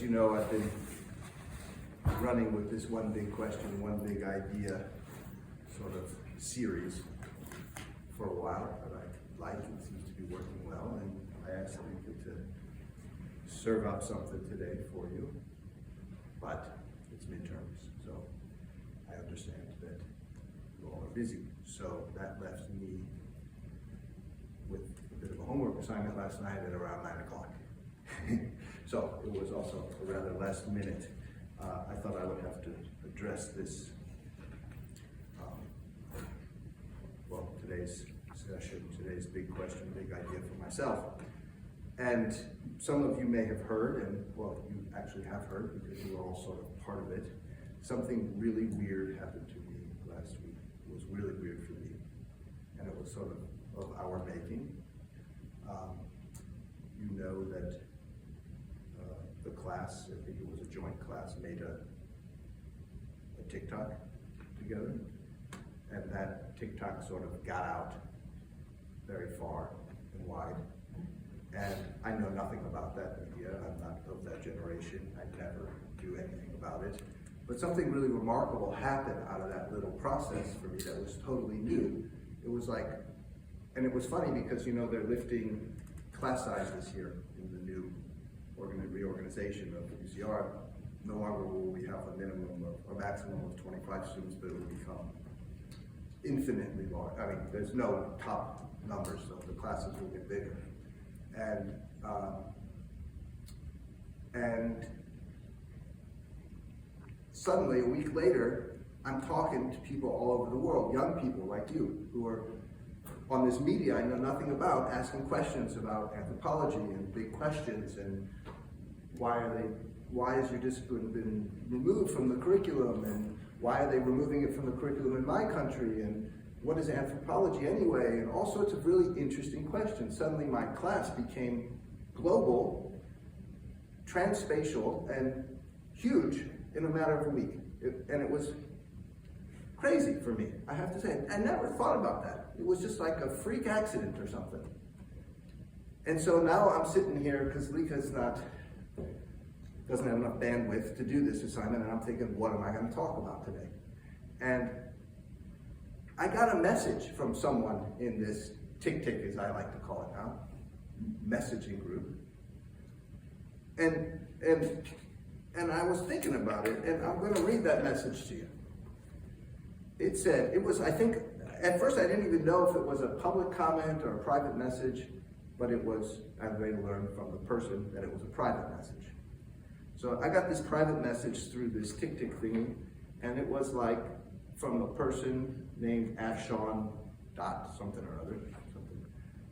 as you know, I've been running with this one big question, one big idea sort of series for a while that I like and seems to be working well, and I asked Lika to serve up something today for you, but it's midterms, so I understand that you all are busy. So that left me with a bit of a homework assignment last night at around 9 o'clock. So it was also a rather last minute. I thought I would have to address this, today's session, today's big question, big idea for myself. And some of you may have heard, and well, you actually have heard because you were all sort of part of it. Something really weird happened to me last week. It was really weird for me. And it was sort of our making. You know that the class, I think it was a joint class, made a TikTok together. And that TikTok sort of got out very far and wide. And I know nothing about that media. I'm not of that generation. I'd never do anything about it. But something really remarkable happened out of that little process for me that was totally new. It was like, and it was funny because, you know, they're lifting class sizes here in the new reorganization of UCR. No longer will we have a minimum of, a maximum of 25 students, but it will become infinitely large. I mean, there's no top numbers, so the classes will get bigger. And suddenly, a week later, I'm talking to people all over the world, young people like you, who are on this media I know nothing about, asking questions about anthropology and big questions, and why has your discipline been removed from the curriculum, and why are they removing it from the curriculum in my country, and what is anthropology anyway, and all sorts of really interesting questions. Suddenly my class became global, transspatial, and huge in a matter of a week. And it was crazy for me, I have to say. I never thought about that. It was just like a freak accident or something. And so now I'm sitting here, because Lika's doesn't have enough bandwidth to do this assignment, and I'm thinking, what am I going to talk about today? And I got a message from someone in this TikTok, as I like to call it now, messaging group. And I was thinking about it, and I'm going to read that message to you. It said, I think, at first I didn't even know if it was a public comment or a private message, but it was, I later learned from the person that it was a private message. So I got this private message through this TikTok thingy, and it was like from a person named Sean dot something or other.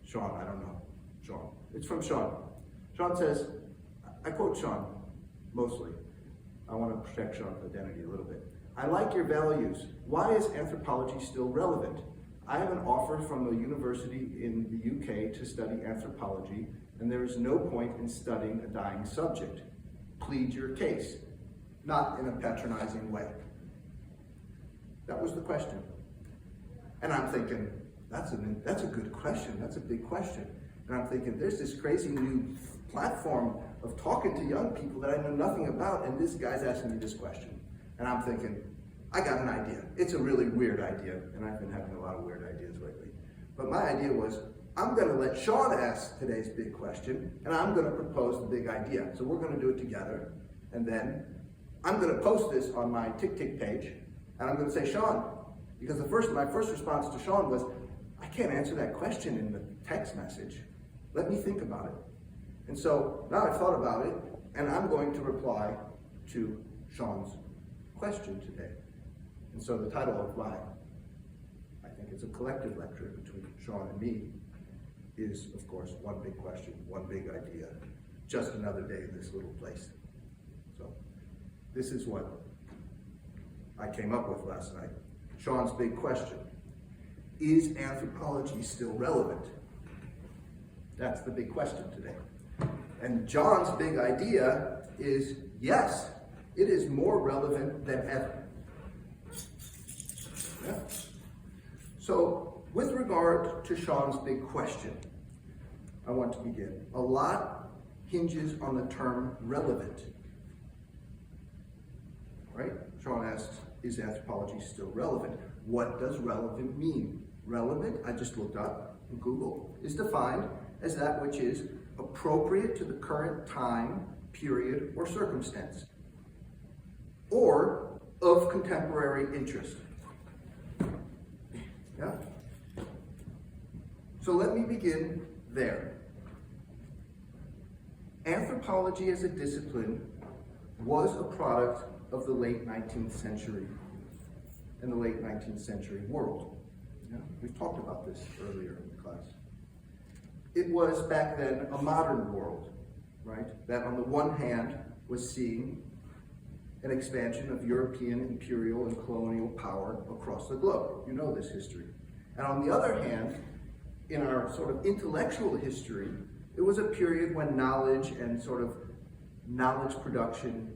Sean, I don't know. Sean. It's from Sean. Sean says, I quote Sean mostly. I want to protect Sean's identity a little bit. I like your values. Why is anthropology still relevant? I have an offer from a university in the UK to study anthropology, and there is no point in studying a dying subject. Plead your case, not in a patronizing way. That was the question. And I'm thinking, that's a good question, that's a big question. And I'm thinking, there's this crazy new platform of talking to young people that I know nothing about, and this guy's asking me this question. And I'm thinking, I got an idea. It's a really weird idea, and I've been having a lot of weird ideas lately. But my idea was, I'm going to let Sean ask today's big question, and I'm going to propose the big idea. So we're going to do it together, and then I'm going to post this on my TikTok page, and I'm going to say, Sean, because my first response to Sean was, I can't answer that question in the text message. Let me think about it. And so now I've thought about it, and I'm going to reply to Sean's question today. And so the title of I think it's a collective lecture between Sean and me, is, of course, one big question, one big idea, just another day in this little place. So this is what I came up with last night. Sean's big question: is anthropology still relevant? That's the big question today. And John's big idea is, yes, it is more relevant than ever. Yeah. So with regard to Sean's big question, I want to begin. A lot hinges on the term relevant. right? Sean asks, is anthropology still relevant? What does relevant mean? Relevant, I just looked up in Google, is defined as that which is appropriate to the current time, period, or circumstance, or of contemporary interest. Yeah? So let me begin there. Anthropology as a discipline was a product of the late 19th century and the late 19th century world. Yeah? We've talked about this earlier in the class. It was back then a modern world, right? That on the one hand was seeing an expansion of European imperial and colonial power across the globe. You know this history. And on the other hand, in our sort of intellectual history, it was a period when knowledge and sort of knowledge production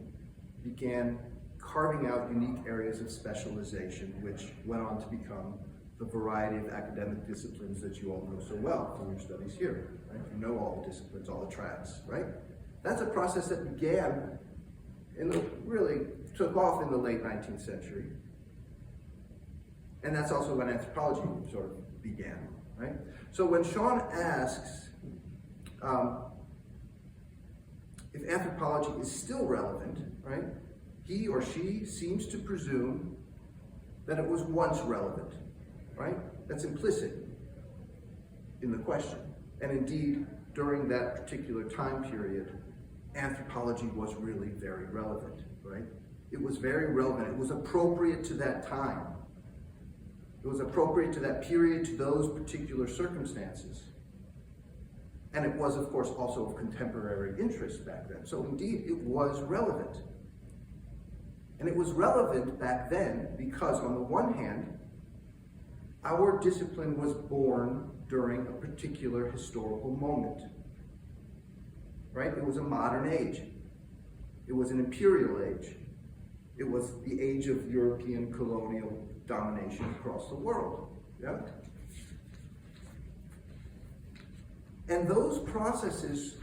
began carving out unique areas of specialization, which went on to become the variety of academic disciplines that you all know so well from your studies here, right? You know all the disciplines, all the tracks, right? That's a process that began really took off in the late 19th century. And that's also when anthropology sort of began, right? So when Sean asks if anthropology is still relevant, right? He or she seems to presume that it was once relevant, right? That's implicit in the question. And indeed, during that particular time period, anthropology was really very relevant, right? It was very relevant. It was appropriate to that time. It was appropriate to that period, to those particular circumstances. And it was, of course, also of contemporary interest back then. So indeed, it was relevant. And it was relevant back then because, on the one hand, our discipline was born during a particular historical moment. Right? It was a modern age. It was an imperial age. It was the age of European colonial domination across the world. Yeah? And those processes,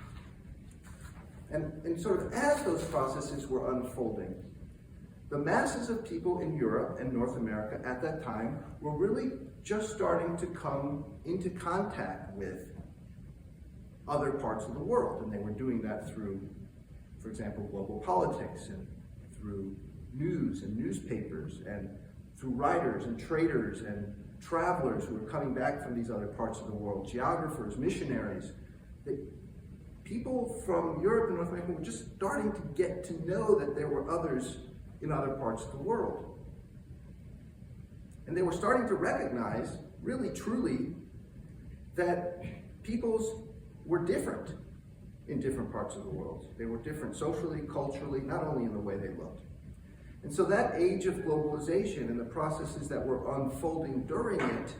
and sort of as those processes were unfolding, the masses of people in Europe and North America at that time were really just starting to come into contact with other parts of the world, and they were doing that through, for example, global politics, and through news and newspapers, and through writers and traders and travelers who were coming back from these other parts of the world, geographers, missionaries. People from Europe and North America were just starting to get to know that there were others in other parts of the world. And they were starting to recognize, really truly, that peoples were different in different parts of the world. They were different socially, culturally, not only in the way they looked. And so that age of globalization and the processes that were unfolding during it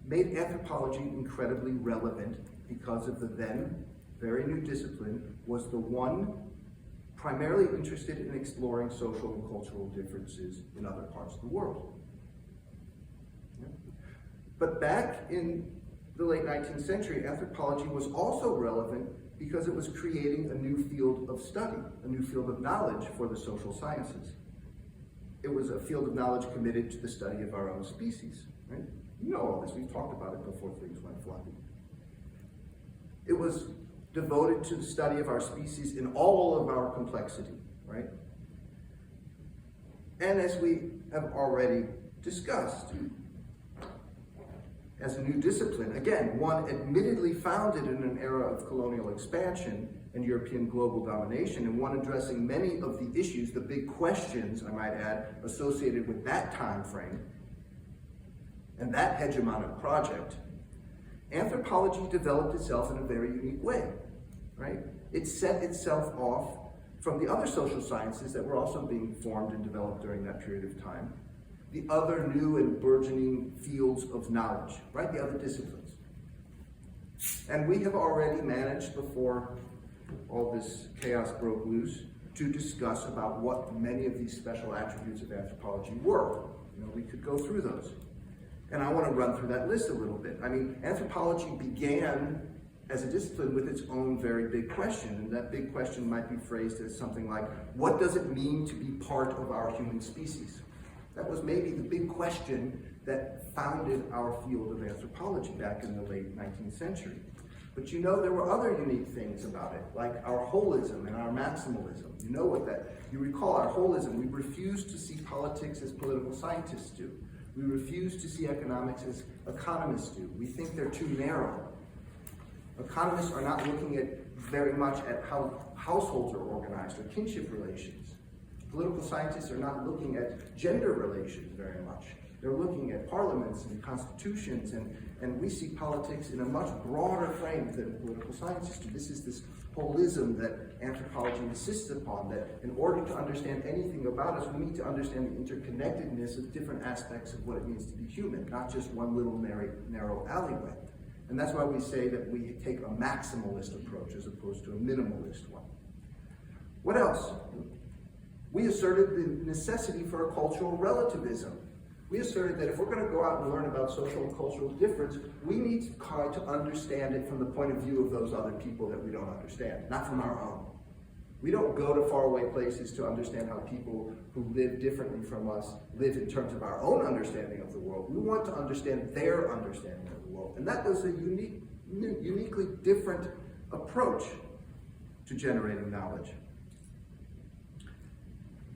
made anthropology incredibly relevant because of the then very new discipline was the one primarily interested in exploring social and cultural differences in other parts of the world. Yeah. But back in the late 19th century, anthropology was also relevant because it was creating a new field of study, a new field of knowledge for the social sciences. It was a field of knowledge committed to the study of our own species, right? You know all this, we've talked about it before things went floppy. It was devoted to the study of our species in all of our complexity, right? And as we have already discussed, as a new discipline, again, one admittedly founded in an era of colonial expansion and European global domination, and one addressing many of the issues, the big questions, I might add, associated with that time frame and that hegemonic project, anthropology developed itself in a very unique way, right? It set itself off from the other social sciences that were also being formed and developed during that period of time, the other new and burgeoning fields of knowledge, right? The other disciplines. And we have already managed, before all this chaos broke loose, to discuss about what many of these special attributes of anthropology were. You know, we could go through those. And I want to run through that list a little bit. I mean, anthropology began as a discipline with its own very big question. And that big question might be phrased as something like, what does it mean to be part of our human species? That was maybe the big question that founded our field of anthropology back in the late 19th century. But you know, there were other unique things about it, like our holism and our maximalism. You know what you recall our holism. We refuse to see politics as political scientists do. We refuse to see economics as economists do. We think they're too narrow. Economists are not looking at very much at how households are organized or kinship relations. Political scientists are not looking at gender relations very much. They're looking at parliaments and constitutions, and we see politics in a much broader frame than political scientists do. This is this holism that anthropology insists upon, that in order to understand anything about us, we need to understand the interconnectedness of different aspects of what it means to be human, not just one little narrow alleyway. And that's why we say that we take a maximalist approach as opposed to a minimalist one. What else? We asserted the necessity for a cultural relativism. We asserted that if we're going to go out and learn about social and cultural difference, we need to try to understand it from the point of view of those other people that we don't understand, not from our own. We don't go to faraway places to understand how people who live differently from us live in terms of our own understanding of the world. We want to understand their understanding of the world. And that was a uniquely different approach to generating knowledge.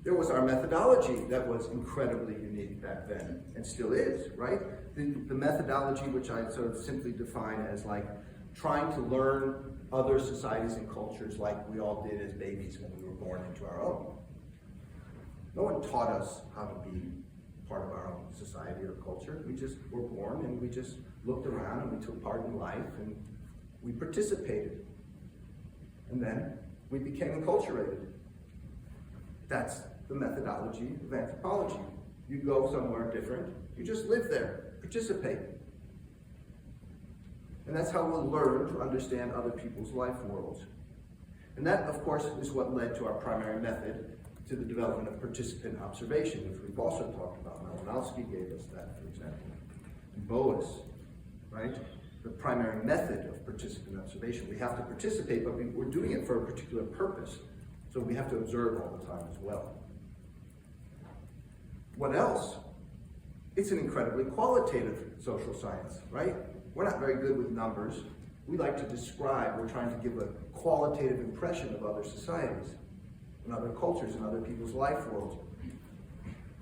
There was our methodology that was incredibly unique back then, and still is, right? The methodology, which I sort of simply define as like trying to learn other societies and cultures like we all did as babies when we were born into our own. No one taught us how to be part of our own society or culture. We just were born and we just looked around and we took part in life and we participated. And then we became enculturated. That's the methodology of anthropology. You go somewhere different, you just live there, participate. And that's how we'll learn to understand other people's life worlds. And that, of course, is what led to our primary method, to the development of participant observation, which we've also talked about. Malinowski gave us that, for example. And Boas, right? The primary method of participant observation. We have to participate, but we're doing it for a particular purpose. So we have to observe all the time as well. What else? It's an incredibly qualitative social science, right? We're not very good with numbers. We like to describe, we're trying to give a qualitative impression of other societies and other cultures and other people's life worlds.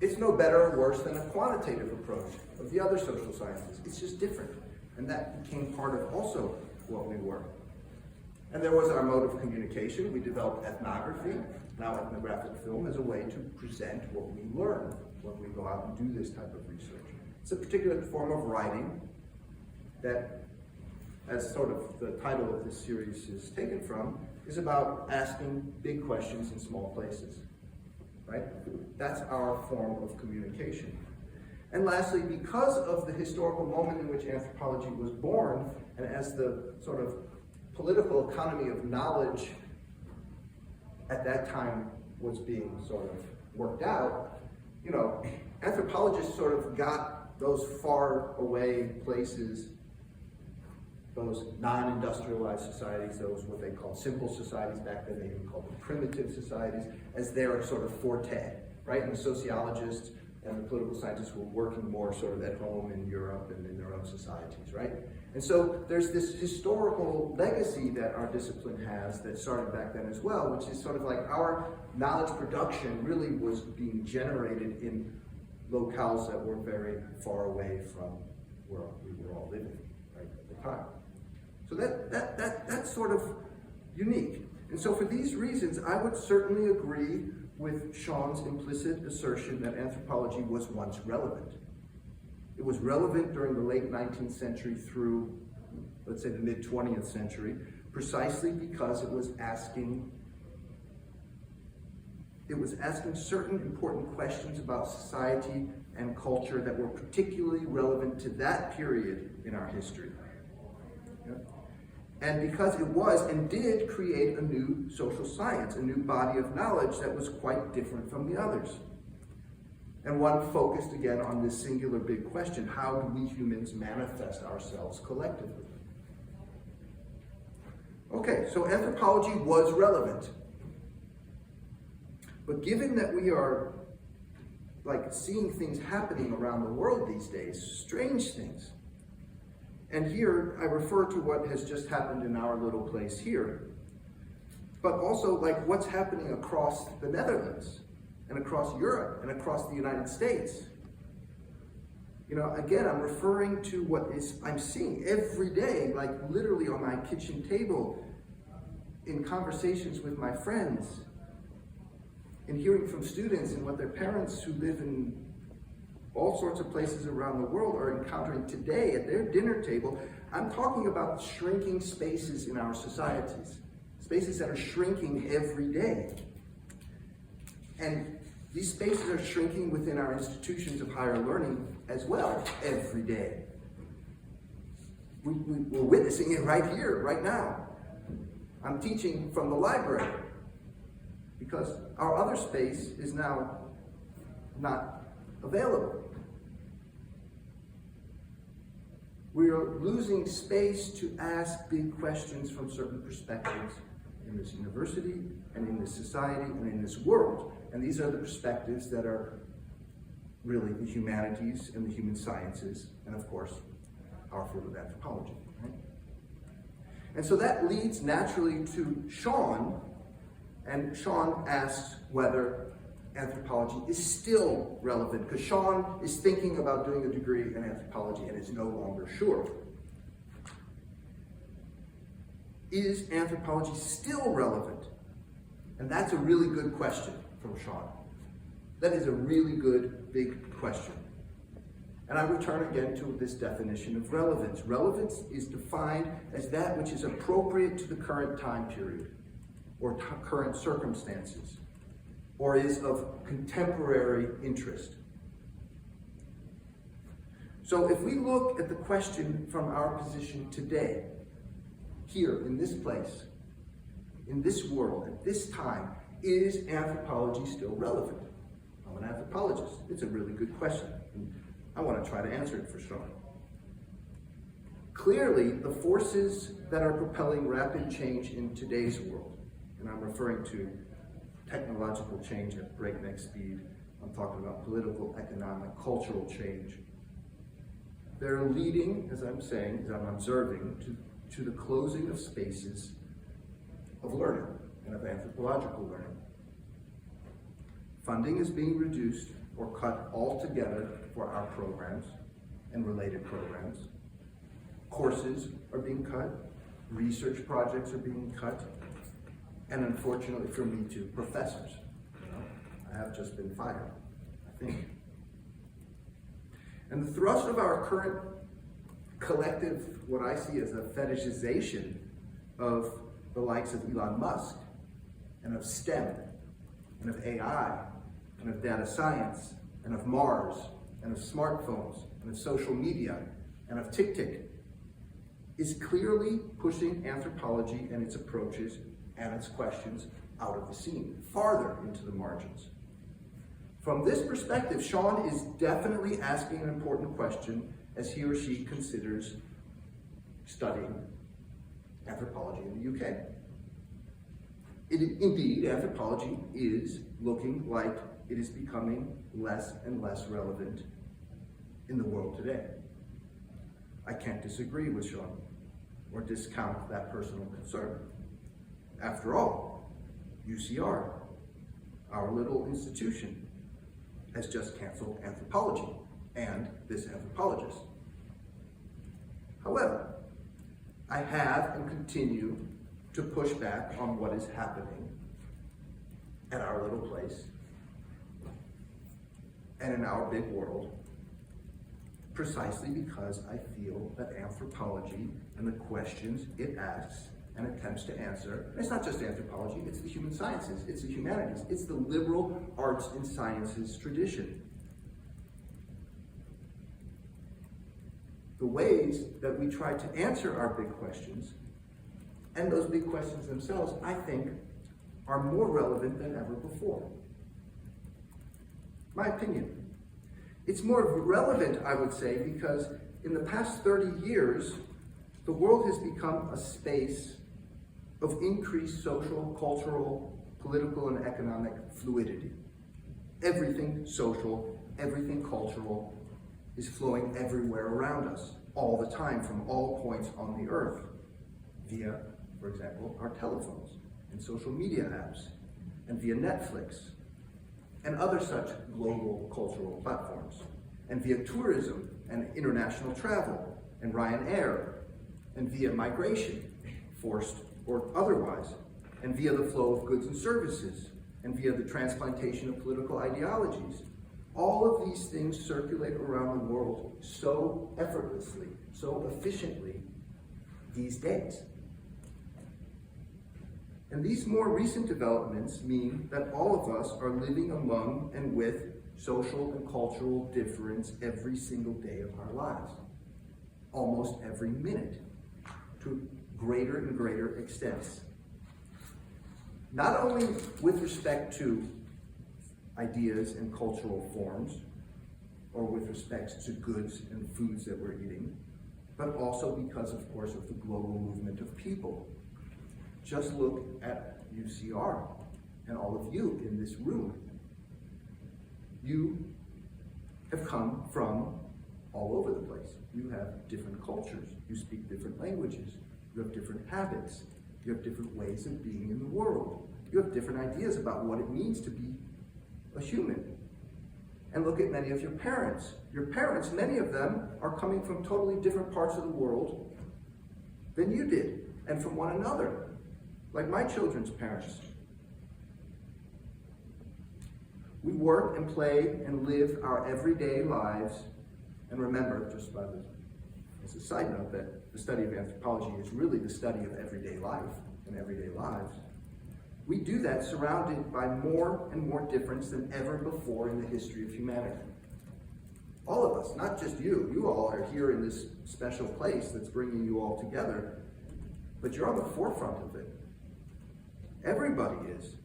It's no better or worse than a quantitative approach of the other social sciences. It's just different. And that became part of also what we were. And there was our mode of communication. We developed ethnography, now ethnographic film, as a way to present what we learn when we go out and do this type of research. It's a particular form of writing that, as sort of the title of this series is taken from, is about asking big questions in small places, right? That's our form of communication. And lastly, because of the historical moment in which anthropology was born, and as the sort of political economy of knowledge at that time was being sort of worked out, you know, anthropologists sort of got those far away places, those non-industrialized societies, those what they called simple societies, back then they even called them primitive societies, as their sort of forte, right? And the sociologists and the political scientists were working more sort of at home in Europe and in their own societies, right? And so there's this historical legacy that our discipline has that started back then as well, which is sort of like our knowledge production really was being generated in locales that were very far away from where we were all living, right, at the time. So that's sort of unique. And so for these reasons, I would certainly agree with Sean's implicit assertion that anthropology was once relevant. It was relevant during the late 19th century through, let's say, the mid-20th century, precisely because it was asking certain important questions about society and culture that were particularly relevant to that period in our history. Yeah? And because it was and did create a new social science, a new body of knowledge that was quite different from the others. And one focused again on this singular big question: how do we humans manifest ourselves collectively? Okay, so anthropology was relevant. But given that we are like seeing things happening around the world these days, strange things. And here I refer to what has just happened in our little place here, but also like what's happening across the Netherlands and across Europe and across the United States. You know, again, I'm referring to what I'm seeing every day, like literally on my kitchen table, in conversations with my friends, and hearing from students and what their parents who live in all sorts of places around the world are encountering today at their dinner table. I'm talking about shrinking spaces in our societies, spaces that are shrinking every day. And these spaces are shrinking within our institutions of higher learning as well, every day. We're witnessing it right here, right now. I'm teaching from the library because our other space is now not available. We are losing space to ask big questions from certain perspectives in this university and in this society and in this world. And these are the perspectives that are really the humanities and the human sciences, and of course, our field of anthropology. Right? And so that leads naturally to Sean, and Sean asks whether anthropology is still relevant, because Sean is thinking about doing a degree in anthropology and is no longer sure. Is anthropology still relevant? And that's a really good question from Sean. That is a really good, big question. And I return again to this definition of relevance. Relevance is defined as that which is appropriate to the current time period or current circumstances, or is of contemporary interest. So if we look at the question from our position today, here in this place, in this world, at this time, is anthropology still relevant? I'm an anthropologist. It's a really good question. And I want to try to answer it for Sean. Clearly, the forces that are propelling rapid change in today's world, and I'm referring to technological change at breakneck speed, I'm talking about political, economic, cultural change. They're leading, as I'm saying, as I'm observing, to the closing of spaces of learning and of anthropological learning. Funding is being reduced or cut altogether for our programs and related programs. Courses are being cut, research projects are being cut, and unfortunately for me too, professors. I have just been fired, I think. And the thrust of our current collective, what I see as a fetishization of the likes of Elon Musk, and of STEM, and of AI, and of data science, and of Mars, and of smartphones, and of social media, and of TikTok, is clearly pushing anthropology and its approaches and its questions out of the scene, farther into the margins. From this perspective, Sean is definitely asking an important question as he or she considers studying anthropology in the UK. Indeed, anthropology is looking like it is becoming less and less relevant in the world today. I can't disagree with Sean or discount that personal concern. After all, UCR, our little institution, has just canceled anthropology and this anthropologist. However, I have and continue to push back on what is happening at our little place and in our big world, precisely because I feel that anthropology and the questions it asks and attempts to answer, and it's not just anthropology, it's the human sciences, it's the humanities, it's the liberal arts and sciences tradition. The ways that we try to answer our big questions, and those big questions themselves, I think, are more relevant than ever before. My opinion. It's more relevant, I would say, because in the past 30 years, the world has become a space of increased social, cultural, political, and economic fluidity. Everything social, everything cultural is flowing everywhere around us, all the time, from all points on the earth, via, for example, our telephones and social media apps, and via Netflix, and other such global cultural platforms, and via tourism and international travel, and Ryanair, and via migration, forced or otherwise, and via the flow of goods and services, and via the transplantation of political ideologies. All of these things circulate around the world so effortlessly, so efficiently these days. And these more recent developments mean that all of us are living among and with social and cultural difference every single day of our lives, almost every minute, to greater and greater extents. Not only with respect to ideas and cultural forms, or with respect to goods and foods that we're eating, but also because, of course, of the global movement of people. Just look at UCR and all of you in this room. You have come from all over the place. You have different cultures. You speak different languages. You have different habits. You have different ways of being in the world. You have different ideas about what it means to be a human. And look at many of your parents. Your parents, many of them, are coming from totally different parts of the world than you did, and from one another, like my children's parents. We work and play and live our everyday lives, and remember, just as a side note, that the study of anthropology is really the study of everyday life and everyday lives. We do that surrounded by more and more difference than ever before in the history of humanity. All of us, not just you. You all are here in this special place that's bringing you all together, but you're on the forefront of it. Everybody is.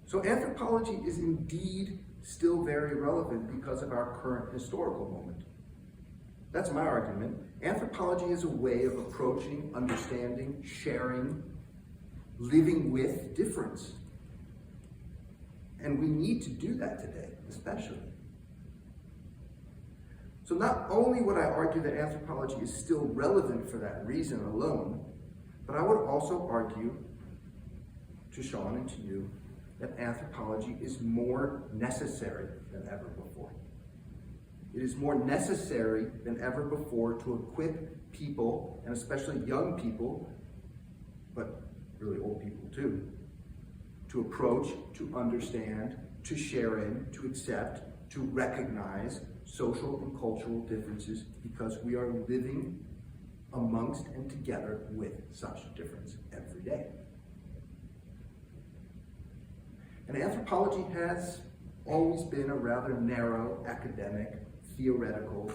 So anthropology is indeed still very relevant because of our current historical moment. That's my argument. Anthropology is a way of approaching, understanding, sharing, living with difference. And we need to do that today, especially. So not only would I argue that anthropology is still relevant for that reason alone, but I would also argue to Sean and to you that anthropology is more necessary than ever before. It is more necessary than ever before to equip people, and especially young people, but really old people too, to approach, to understand, to share in, to accept, to recognize social and cultural differences, because we are living amongst and together with such difference every day. And anthropology has always been a rather narrow, academic, theoretical,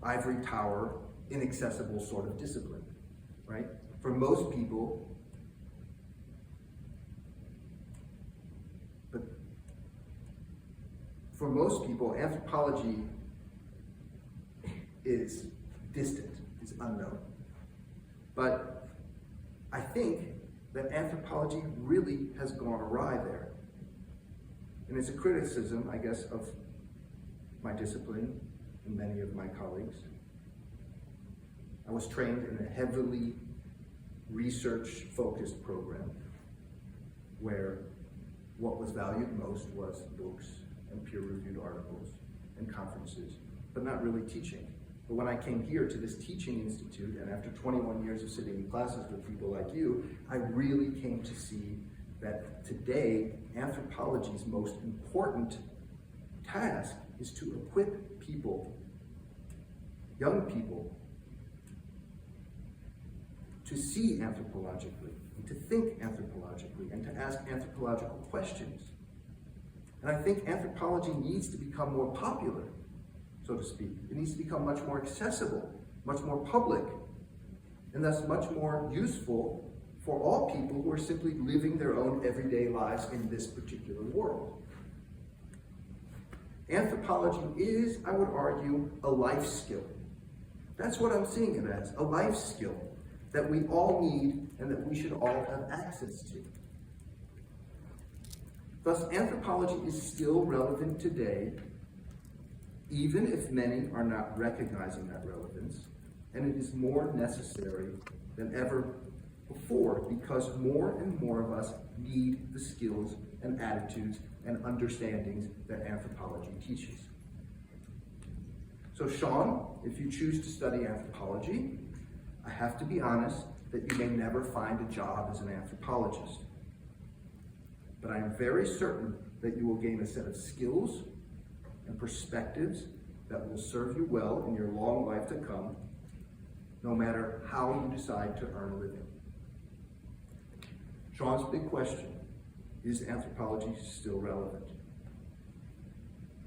ivory tower, inaccessible sort of discipline, right? For most people, anthropology is distant, is unknown. But I think that anthropology really has gone awry there. And it's a criticism, I guess, of my discipline and many of my colleagues. I was trained in a heavily research-focused program where what was valued most was books and peer-reviewed articles and conferences, but not really teaching. But when I came here to this teaching institute, and after 21 years of sitting in classes with people like you, I really came to see that today, anthropology's most important task is to equip people, young people, to see anthropologically, and to think anthropologically, and to ask anthropological questions. And I think anthropology needs to become more popular, so to speak. It needs to become much more accessible, much more public, and thus much more useful for all people who are simply living their own everyday lives in this particular world. Anthropology is, I would argue, a life skill. That's what I'm seeing it as, a life skill that we all need and that we should all have access to. Thus, anthropology is still relevant today, even if many are not recognizing that relevance, and it is more necessary than ever before because more and more of us need the skills and attitudes and understandings that anthropology teaches. So Sean, if you choose to study anthropology, I have to be honest that you may never find a job as an anthropologist. But I am very certain that you will gain a set of skills and perspectives that will serve you well in your long life to come, no matter how you decide to earn a living. Sean's big question, is anthropology still relevant?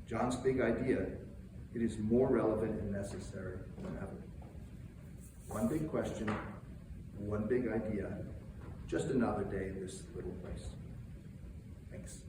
John's big idea, it is more relevant and necessary than ever. One big question, one big idea, just another day in this little place. Thanks.